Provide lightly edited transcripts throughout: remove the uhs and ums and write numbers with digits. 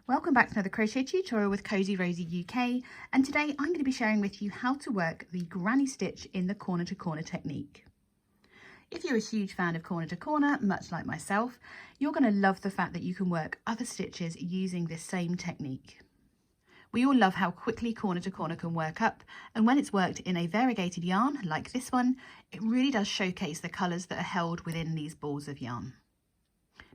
Welcome back to another crochet tutorial with Cozy Rosie UK, and today I'm going to be sharing with you how to work the granny stitch in the corner to corner technique. If you're a huge fan of corner to corner, much like myself, you're going to love the fact that you can work other stitches using this same technique. We all love how quickly corner to corner can work up, and when it's worked in a variegated yarn like this one, it really does showcase the colours that are held within these balls of yarn.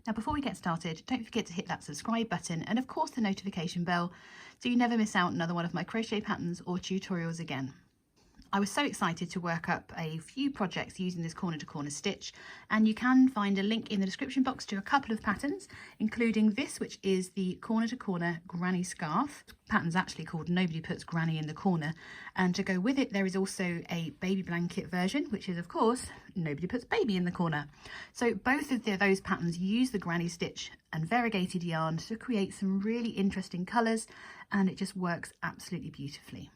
Now, before we get started, don't forget to hit that subscribe button and of course the notification bell so you never miss out another one of my crochet patterns or tutorials again. I was so excited to work up a few projects using this corner to corner stitch, and you can find a link in the description box to a couple of patterns, including this, which is the corner to corner granny scarf. The pattern's actually called Nobody Puts Granny in the Corner, and to go with it there is also a baby blanket version, which is of course Nobody Puts Baby in the Corner. So both of those patterns use the granny stitch and variegated yarn to create some really interesting colours, and it just works absolutely beautifully.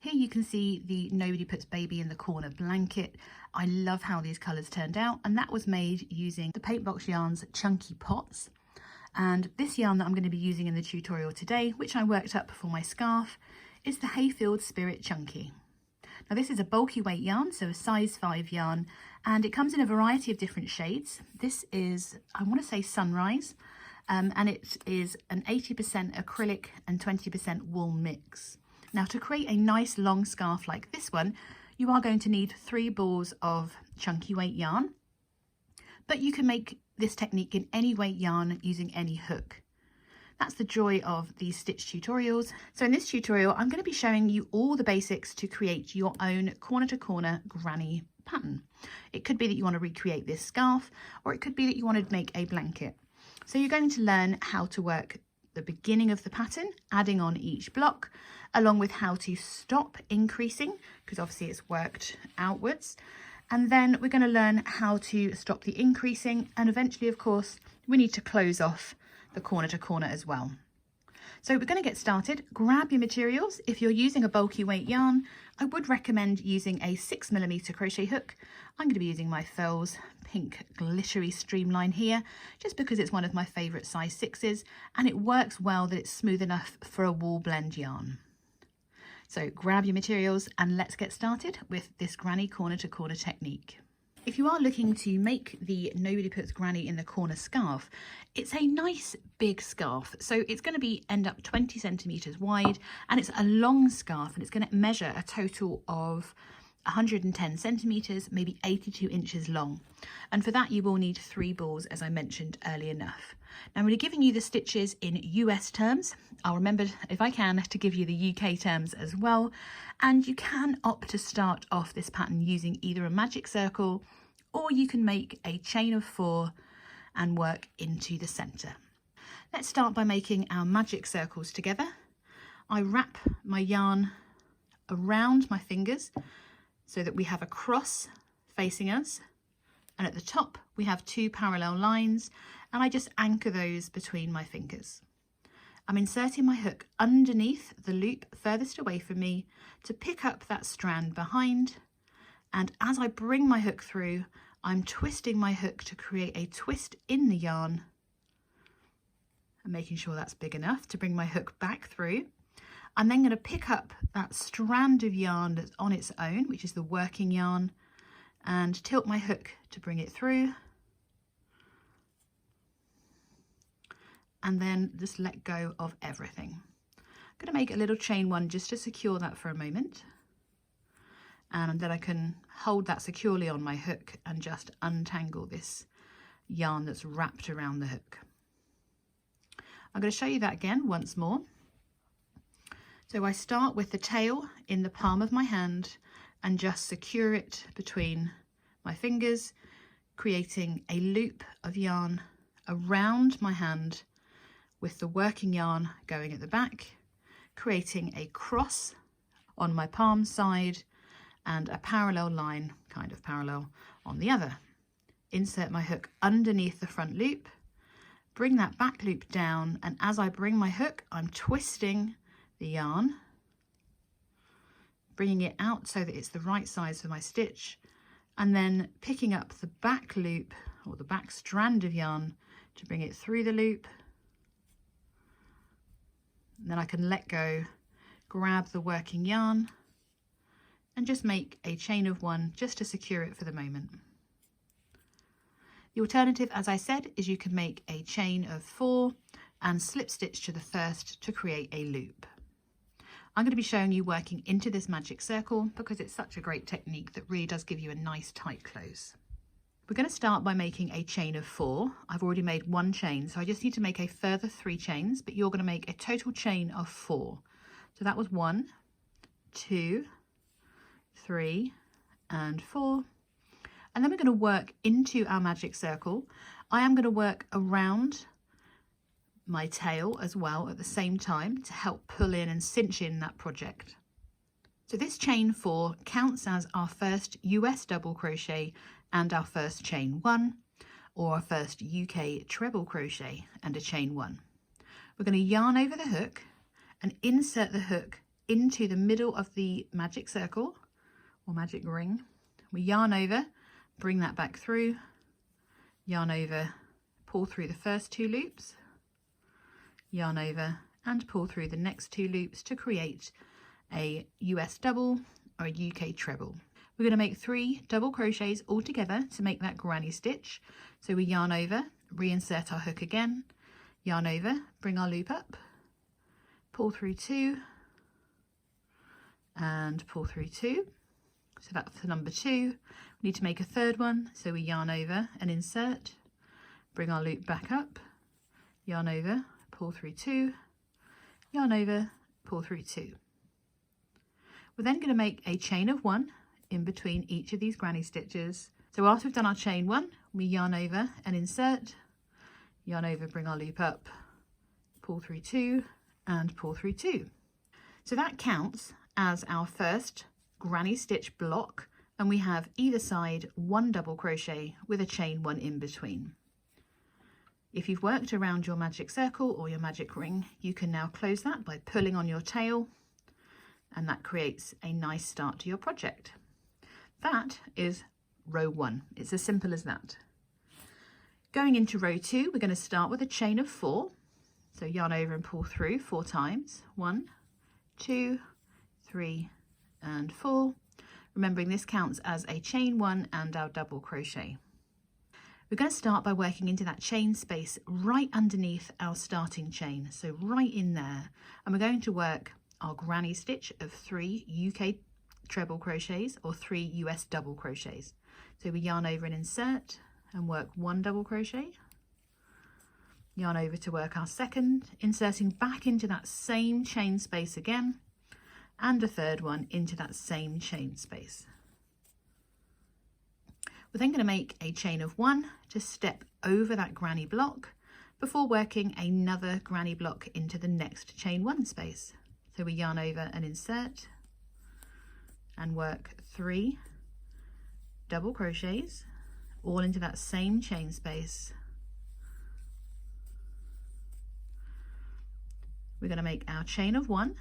Here you can see the Nobody Puts Baby in the Corner blanket. I love how these colours turned out, and that was made using the Paintbox Yarn's Chunky Pots. And this yarn that I'm going to be using in the tutorial today, which I worked up for my scarf, is the Sirdar Spirit Chunky. Now this is a bulky weight yarn, so a size 5 yarn, and it comes in a variety of different shades. This is, I want to say Sunrise, and it is an 80% acrylic and 20% wool mix. Now, to create a nice long scarf like this one, you are going to need 3 balls of chunky weight yarn, but you can make this technique in any weight yarn using any hook. That's the joy of these stitch tutorials. So in this tutorial, I'm going to be showing you all the basics to create your own corner to corner granny pattern. It could be that you want to recreate this scarf, or it could be that you want to make a blanket. So you're going to learn how to work the beginning of the pattern, adding on each block, along with how to stop increasing, because obviously it's worked outwards. And then we're going to learn how to stop the increasing, and eventually, of course, we need to close off the corner to corner as well. So we're going to get started. Grab your materials. If you're using a bulky weight yarn, I would recommend using a 6mm crochet hook. I'm going to be using my Furls pink glittery streamline here, just because it's one of my favourite size 6s, and it works well that it's smooth enough for a wool blend yarn. So grab your materials and let's get started with this granny corner to corner technique. If you are looking to make the Nobody Puts Granny in the Corner scarf, it's a nice big scarf. So it's going to end up 20 centimetres wide, and it's a long scarf, and it's going to measure a total of 110 centimetres, maybe 82 inches long. And for that you will need 3 balls, as I mentioned early enough. Now I'm going to be giving you the stitches in US terms. I'll remember, if I can, to give you the UK terms as well. And you can opt to start off this pattern using either a magic circle, or you can make a chain of 4 and work into the centre. Let's start by making our magic circles together. I wrap my yarn around my fingers so that we have a cross facing us, and at the top we have 2 parallel lines, and I just anchor those between my fingers. I'm inserting my hook underneath the loop furthest away from me to pick up that strand behind, and as I bring my hook through, I'm twisting my hook to create a twist in the yarn and making sure that's big enough to bring my hook back through. I'm then going to pick up that strand of yarn that's on its own, which is the working yarn, and tilt my hook to bring it through, and then just let go of everything. I'm going to make a little chain 1 just to secure that for a moment, and then I can hold that securely on my hook and just untangle this yarn that's wrapped around the hook. I'm going to show you that again once more. So I start with the tail in the palm of my hand and just secure it between my fingers, creating a loop of yarn around my hand with the working yarn going at the back, creating a cross on my palm side and a parallel line, kind of parallel, on the other. Insert my hook underneath the front loop, bring that back loop down, and as I bring my hook, I'm twisting the yarn, bringing it out so that it's the right size for my stitch, and then picking up the back loop or the back strand of yarn to bring it through the loop And then I can let go, grab the working yarn and just make a chain of 1 just to secure it for the moment. The alternative, as I said, is you can make a chain of 4 and slip stitch to the first to create a loop. I'm going to be showing you working into this magic circle because it's such a great technique that really does give you a nice tight close. We're going to start by making a chain of 4. I've already made 1 chain, so I just need to make a further 3 chains, but you're going to make a total chain of 4. So that was 1, 2, 3, and 4. And then we're going to work into our magic circle. I am going to work around my tail as well at the same time to help pull in and cinch in that project. So this chain 4 counts as our first US double crochet and our first chain 1, or our first UK treble crochet and a chain 1. We're going to yarn over the hook and insert the hook into the middle of the magic circle or magic ring. We yarn over, bring that back through, yarn over, pull through the first 2 loops, yarn over and pull through the next 2 loops to create a US double or a UK treble. We're going to make 3 double crochets all together to make that granny stitch. So we yarn over, reinsert our hook again, yarn over, bring our loop up, pull through 2 and pull through 2. So that's for number 2. We need to make a 3rd one, so we yarn over and insert, bring our loop back up, yarn over, pull through 2, yarn over, pull through 2. We're then going to make a chain of 1 in between each of these granny stitches. So after we've done our chain 1, we yarn over and insert, yarn over, bring our loop up, pull through 2 and pull through 2. So that counts as our first granny stitch block, and we have either side 1 double crochet with a chain 1 in between. If you've worked around your magic circle or your magic ring, you can now close that by pulling on your tail, and that creates a nice start to your project. That is row 1. It's as simple as that. Going into row 2, we're going to start with a chain of 4. So yarn over and pull through 4 times. 1, 2, 3, and 4. Remembering this counts as a chain 1 and our double crochet. We're going to start by working into that chain space right underneath our starting chain, so right in there, and we're going to work our granny stitch of 3 UK treble crochets or 3 US double crochets. So we yarn over and insert and work 1 double crochet, yarn over to work our 2nd, inserting back into that same chain space again, and a 3rd one into that same chain space. We're then going to make a chain of 1 to step over that granny block before working another granny block into the next chain 1 space. So we yarn over and insert and work 3 double crochets all into that same chain space. We're going to make our chain of 1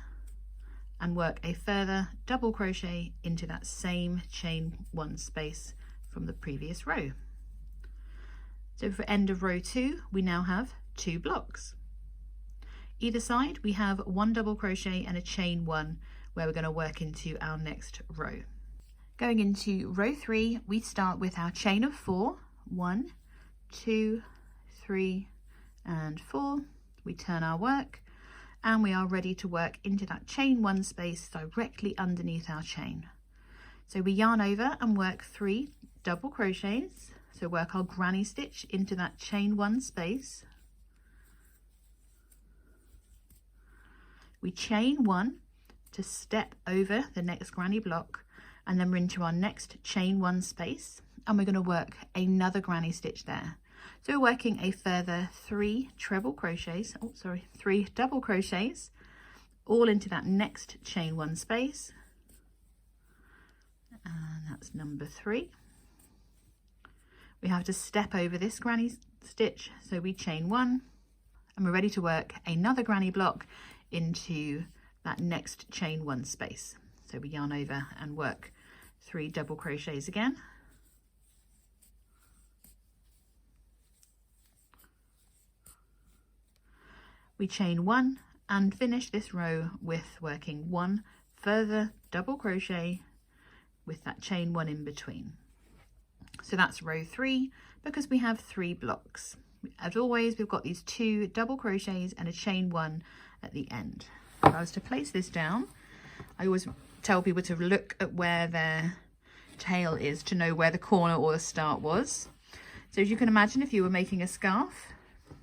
and work a further double crochet into that same chain 1 space from the previous row. So for end of row 2, we now have 2 blocks. Either side we have 1 double crochet and a chain 1 where we're going to work into our next row. Going into row 3, we start with our chain of 4. 1, 2, 3, and 4. We turn our work and we are ready to work into that chain 1 space directly underneath our chain. So we yarn over and work 3 double crochets. So work our granny stitch into that chain 1 space. We chain 1 to step over the next granny block, and then we're into our next chain 1 space, and we're going to work another granny stitch there. So we're working a further 3 double crochets all into that next chain 1 space, and that's number 3. We have to step over this granny stitch, so we chain 1 and we're ready to work another granny block into that next chain 1 space. So we yarn over and work 3 double crochets again. We chain 1 and finish this row with working 1 further double crochet with that chain 1 in between. So that's row 3 because we have 3 blocks. As always, we've got these 2 double crochets and a chain 1 at the end. If I was to place this down, I always tell people to look at where their tail is to know where the corner or the start was. So as you can imagine, if you were making a scarf,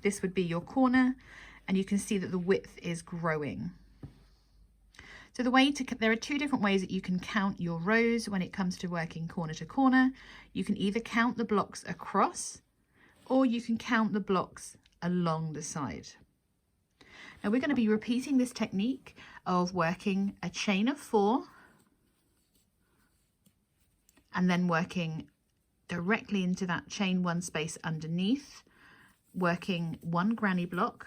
this would be your corner, and you can see that the width is growing. So there are 2 different ways that you can count your rows when it comes to working corner to corner. You can either count the blocks across, or you can count the blocks along the side. Now we're going to be repeating this technique of working a chain of 4 and then working directly into that chain 1 space underneath, working 1 granny block,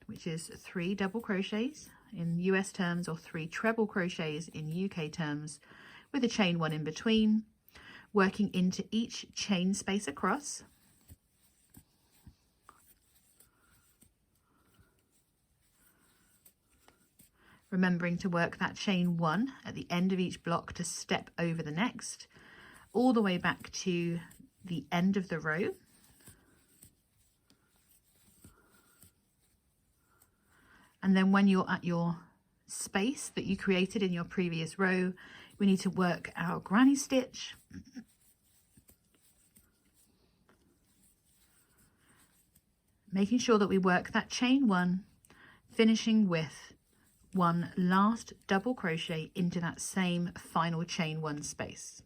which is 3 double crochets in US terms, or 3 treble crochets in UK terms, with a chain 1 in between, working into each chain space across, remembering to work that chain 1 at the end of each block to step over the next, all the way back to the end of the row. And then when you're at your space that you created in your previous row, we need to work our granny stitch. Making sure that we work that chain 1, finishing with 1 last double crochet into that same final chain 1 space.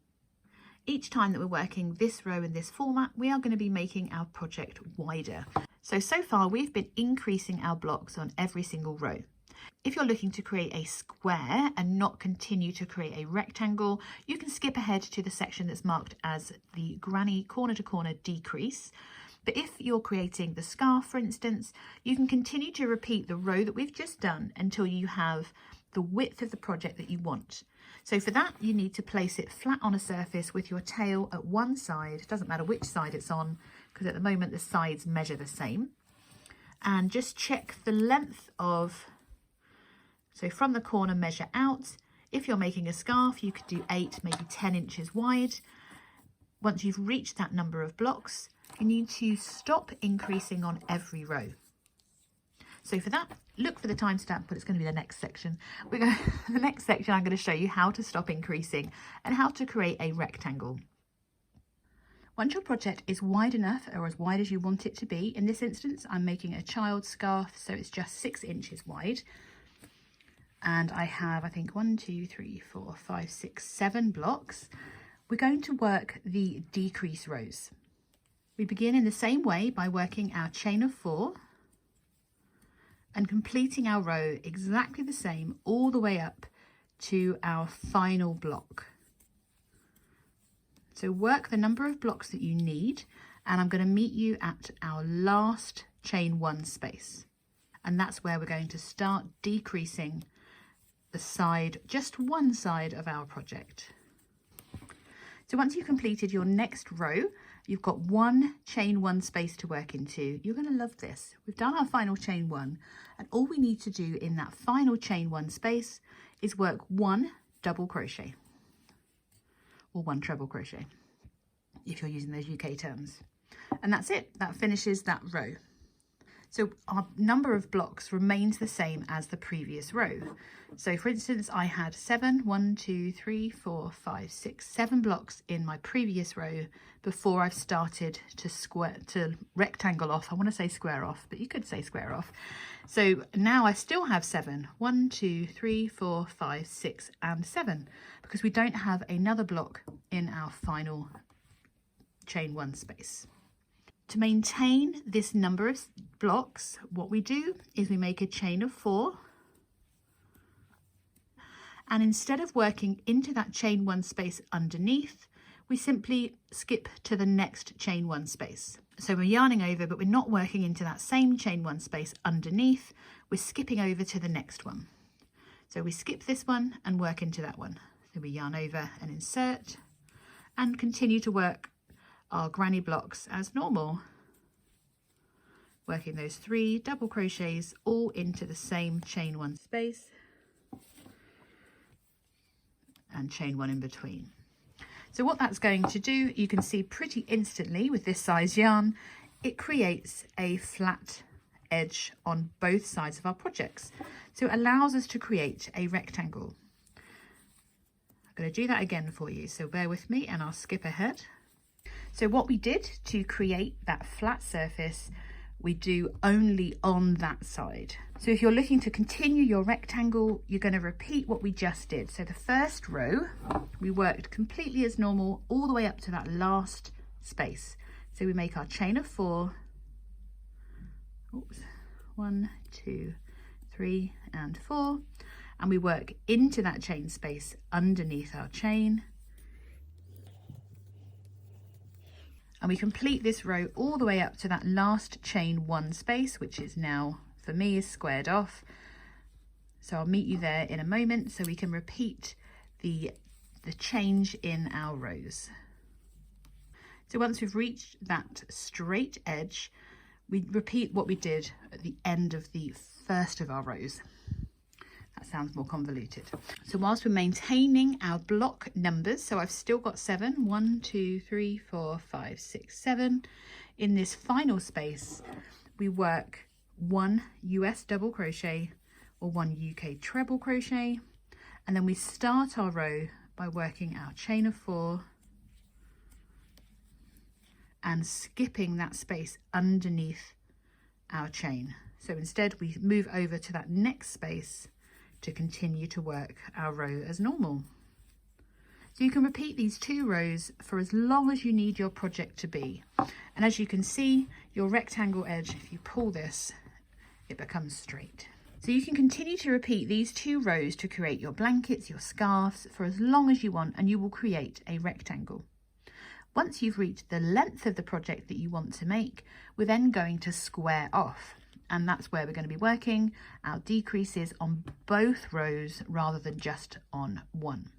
Each time that we're working this row in this format, we are going to be making our project wider. So far we've been increasing our blocks on every single row. If you're looking to create a square and not continue to create a rectangle, you can skip ahead to the section that's marked as the Granny Corner to Corner Decrease. But if you're creating the scarf, for instance, you can continue to repeat the row that we've just done until you have the width of the project that you want. So for that, you need to place it flat on a surface with your tail at one side. It doesn't matter which side it's on, because at the moment the sides measure the same. And just check the length of, so from the corner measure out. If you're making a scarf, you could do 8, maybe 10 inches wide. Once you've reached that number of blocks, you need to stop increasing on every row. So for that, look for the timestamp, but it's going to be the next section. The next section, I'm going to show you how to stop increasing and how to create a rectangle. Once your project is wide enough, or as wide as you want it to be, in this instance, I'm making a child's scarf, so it's just 6 inches wide. And I have, I think, 1, 2, 3, 4, 5, 6, 7 blocks. We're going to work the decrease rows. We begin in the same way by working our chain of 4 and completing our row exactly the same all the way up to our final block. So work the number of blocks that you need, and I'm going to meet you at our last chain 1 space. And that's where we're going to start decreasing the side, just one side of our project. So once you've completed your next row, you've got 1 chain 1 space to work into. You're going to love this. We've done our final chain 1, and all we need to do in that final chain 1 space is work 1 double crochet, or 1 treble crochet if you're using those UK terms. And that's it. That finishes that row. So our number of blocks remains the same as the previous row. So for instance, I had 7 blocks in my previous row before I've started to rectangle off. I want to say square off, but you could say square off. So now I still have 7, 1, 2, 3, 4, 5, 6, and 7, because we don't have another block in our final chain 1 space. To maintain this number of blocks, what we do is we make a chain of 4. And instead of working into that chain 1 space underneath, we simply skip to the next chain 1 space. So we're yarning over, but we're not working into that same chain 1 space underneath. We're skipping over to the next one. So we skip this one and work into that one. So we yarn over and insert and continue to work our granny blocks as normal. working those 3 double crochets all into the same chain 1 space and chain 1 in between. So what that's going to do, you can see pretty instantly with this size yarn, it creates a flat edge on both sides of our projects. So it allows us to create a rectangle. I'm going to do that again for you, so bear with me and I'll skip ahead. So what we did to create that flat surface, we do only on that side. So if you're looking to continue your rectangle, you're going to repeat what we just did. So the first row, we worked completely as normal all the way up to that last space. So we make our chain of 4, 1, 2, 3 and 4, and we work into that chain space underneath our chain. And we complete this row all the way up to that last chain 1 space, which is now, for me, is squared off. So I'll meet you there in a moment so we can repeat the change in our rows. So once we've reached that straight edge, we repeat what we did at the end of the first of our rows. That sounds more convoluted. So whilst we're maintaining our block numbers, so I've still got 7, 1, 2, 3, 4, 5, 6, 7. In this final space, we work 1 US double crochet or 1 UK treble crochet, and then we start our row by working our chain of 4 and skipping that space underneath our chain. So instead we move over to that next space to continue to work our row as normal. So you can repeat these 2 rows for as long as you need your project to be. And as you can see, your rectangle edge, if you pull this, it becomes straight. So you can continue to repeat these 2 rows to create your blankets, your scarves, for as long as you want, and you will create a rectangle. Once you've reached the length of the project that you want to make, we're then going to square off. And that's where we're going to be working our decreases on both rows rather than just on one.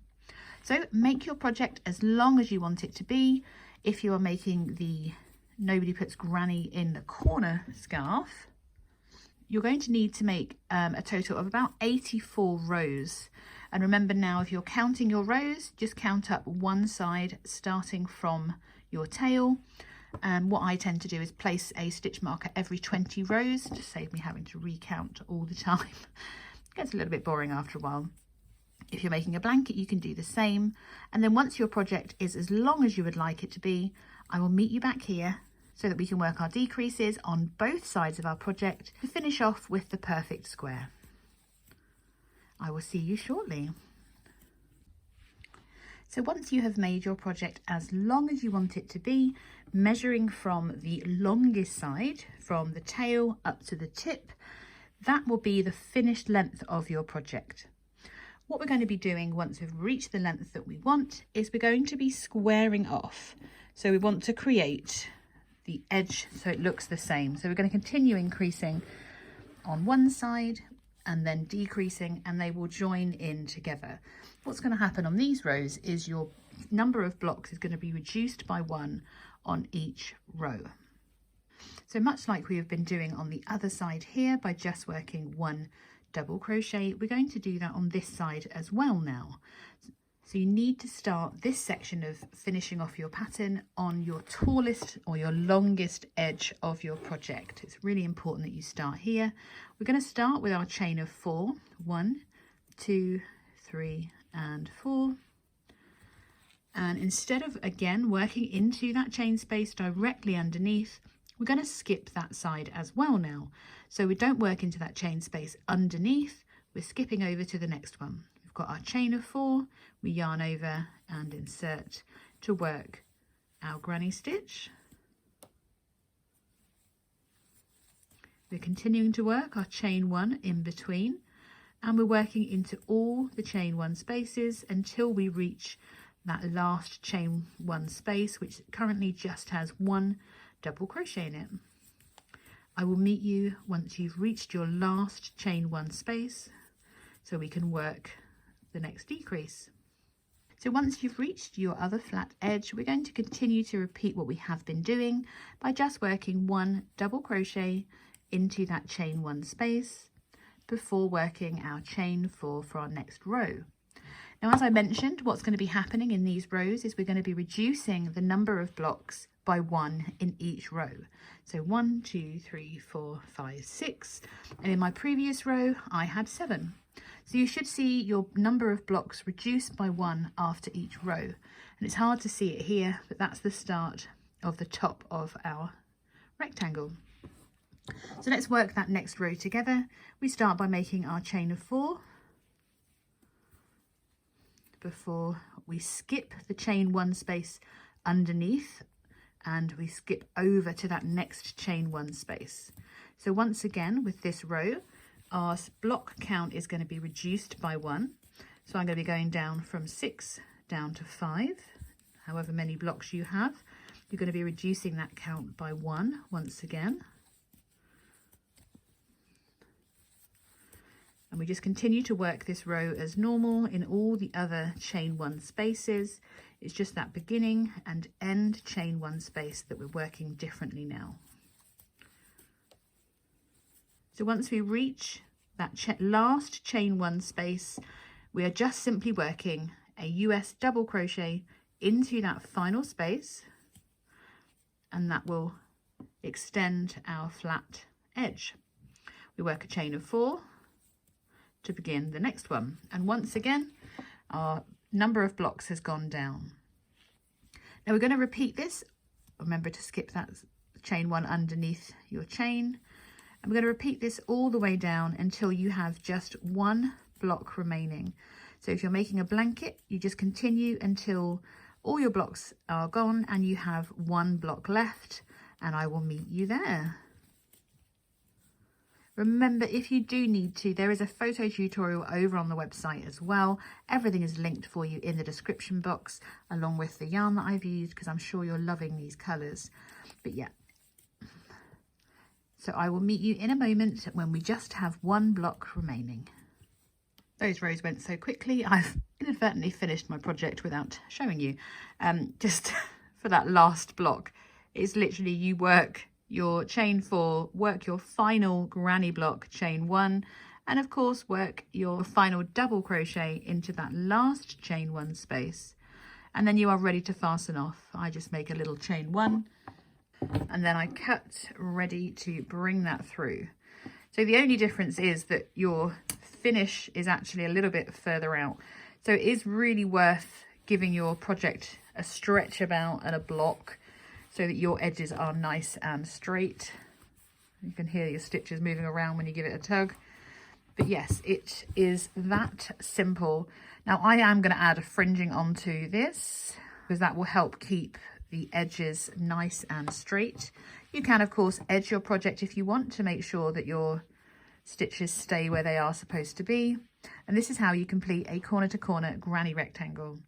So make your project as long as you want it to be. If you are making the Nobody Puts Granny in the Corner scarf, you're going to need to make a total of about 84 rows. And remember now, if you're counting your rows, just count up one side starting from your tail. And what I tend to do is place a stitch marker every 20 rows to save me having to recount all the time. It gets a little bit boring after a while. If you're making a blanket, you can do the same. And then once your project is as long as you would like it to be, I will meet you back here so that we can work our decreases on both sides of our project to finish off with the perfect square. I will see you shortly. So once you have made your project as long as you want it to be, measuring from the longest side, from the tail up to the tip, that will be the finished length of your project. What we're going to be doing once we've reached the length that we want is we're going to be squaring off. So we want to create the edge so it looks the same. So we're going to continue increasing on one side and then decreasing, and they will join in together. What's going to happen on these rows is your number of blocks is going to be reduced by 1 on each row. So much like we have been doing on the other side here by just working 1 double crochet, we're going to do that on this side as well now. So you need to start this section of finishing off your pattern on your tallest or your longest edge of your project. It's really important that you start here. We're going to start with our chain of 4. 1, 2, 3 and 4. And instead of again working into that chain space directly underneath, we're going to skip that side as well now. So we don't work into that chain space underneath, we're skipping over to the next one. We've got our chain of 4, we yarn over and insert to work our granny stitch. We're continuing to work our chain 1 in between, and we're working into all the chain 1 spaces until we reach that last chain 1 space, which currently just has 1 double crochet in it. I will meet you once you've reached your last chain 1 space so we can work the next decrease. So once you've reached your other flat edge, we're going to continue to repeat what we have been doing by just working 1 double crochet into that chain 1 space before working our chain 4 for our next row. Now, as I mentioned, what's going to be happening in these rows is we're going to be reducing the number of blocks by 1 in each row. So 1, 2, 3, 4, 5, 6, and in my previous row I had 7. So you should see your number of blocks reduced by 1 after each row, and it's hard to see it here, but that's the start of the top of our rectangle. So let's work that next row together. We start by making our chain of 4 before we skip the chain 1 space underneath, and we skip over to that next chain 1 space. So once again with this row, our block count is going to be reduced by 1. So I'm going to be going down from 6 down to 5. However many blocks you have, you're going to be reducing that count by 1 once again. And we just continue to work this row as normal in all the other chain 1 spaces. It's just that beginning and end chain 1 space that we're working differently now. So once we reach that last chain 1 space, we are just simply working a US double crochet into that final space, and that will extend our flat edge. We work a chain of 4 to begin the next one, and once again our number of blocks has gone down. Now we're going to repeat this. Remember to skip that chain 1 underneath your chain, and we're going to repeat this all the way down until you have just 1 block remaining. So if you're making a blanket, you just continue until all your blocks are gone and you have 1 block left, and I will meet you there. Remember, if you do need to, there is a photo tutorial over on the website as well. Everything is linked for you in the description box, along with the yarn that I've used, because I'm sure you're loving these colours. But yeah, so I will meet you in a moment when we just have 1 block remaining. Those rows went so quickly, I've inadvertently finished my project without showing you. Just for that last block, it's literally you work your chain 4, work your final granny block, chain 1, and of course work your final double crochet into that last chain 1 space, and then you are ready to fasten off. I just make a little chain 1 and then I cut ready to bring that through. So the only difference is that your finish is actually a little bit further out, so it is really worth giving your project a stretch about and a block, so that your edges are nice and straight. You can hear your stitches moving around when you give it a tug. But yes, it is that simple. Now I am going to add a fringing onto this, because that will help keep the edges nice and straight. You can of course edge your project if you want, to make sure that your stitches stay where they are supposed to be. And this is how you complete a corner to corner granny rectangle.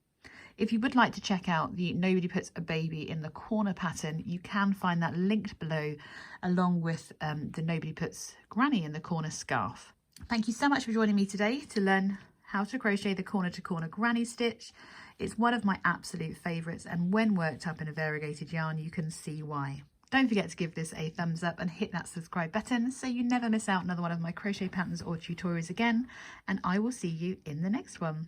If you would like to check out the Nobody Puts a Baby in the Corner pattern, you can find that linked below, along with the Nobody Puts Granny in the Corner scarf. Thank you so much for joining me today to learn how to crochet the corner to corner granny stitch. It's one of my absolute favourites, and when worked up in a variegated yarn, you can see why. Don't forget to give this a thumbs up and hit that subscribe button so you never miss out another one of my crochet patterns or tutorials again, and I will see you in the next one.